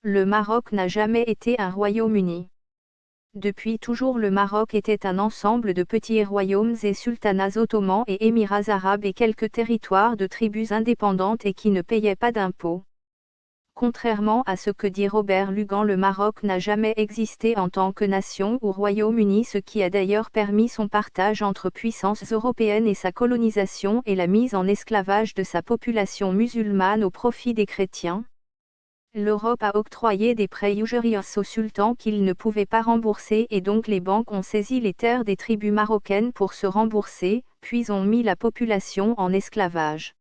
Le Maroc n'a jamais été un royaume uni. Depuis toujours le Maroc était un ensemble de petits royaumes et sultanats ottomans et émirats arabes et quelques territoires de tribus indépendantes et qui ne payaient pas d'impôts. Contrairement à ce que dit Robert Lugan, le Maroc n'a jamais existé en tant que nation ou royaume uni, ce qui a d'ailleurs permis son partage entre puissances européennes et sa colonisation et la mise en esclavage de sa population musulmane au profit des chrétiens. L'Europe a octroyé des prêts usuriers aux sultans qu'ils ne pouvaient pas rembourser et donc les banques ont saisi les terres des tribus marocaines pour se rembourser, puis ont mis la population en esclavage.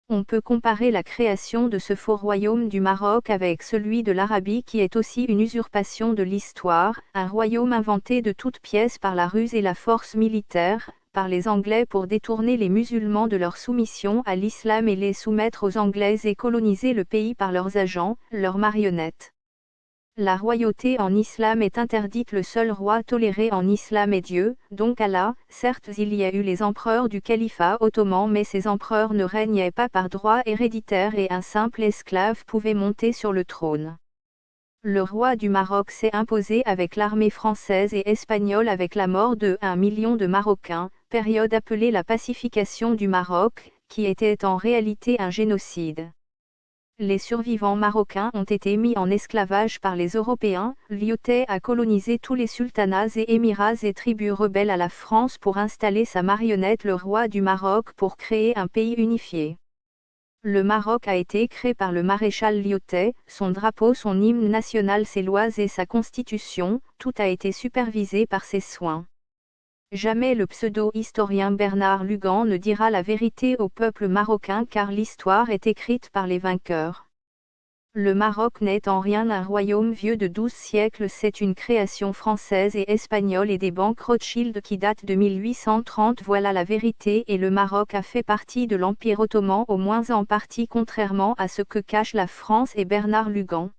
On peut comparer la création de ce faux royaume du Maroc avec celui de l'Arabie qui est aussi une usurpation de l'histoire, un royaume inventé de toutes pièces par la ruse et la force militaire, par les Anglais pour détourner les musulmans de leur soumission à l'islam et les soumettre aux Anglais et coloniser le pays par leurs agents, leurs marionnettes. La royauté en islam est interdite, le seul roi toléré en islam est Dieu, donc Allah. Certes, il y a eu les empereurs du califat ottoman, mais ces empereurs ne régnaient pas par droit héréditaire et un simple esclave pouvait monter sur le trône. Le roi du Maroc s'est imposé avec l'armée française et espagnole avec la mort de 1 million de Marocains, période appelée la pacification du Maroc, qui était en réalité un génocide. Les survivants marocains ont été mis en esclavage par les Européens. Lyautey a colonisé tous les sultanats et émirats et tribus rebelles à la France pour installer sa marionnette le roi du Maroc pour créer un pays unifié. Le Maroc a été créé par le maréchal Lyautey, son drapeau, son hymne national, ses lois et sa constitution, tout a été supervisé par ses soins. Jamais le pseudo-historien Bernard Lugan ne dira la vérité au peuple marocain car l'histoire est écrite par les vainqueurs. Le Maroc n'est en rien un royaume vieux de 12 siècles, c'est une création française et espagnole et des banques Rothschild qui datent de 1830. Voilà la vérité, et le Maroc a fait partie de l'Empire ottoman, au moins en partie, contrairement à ce que cachent la France et Bernard Lugan.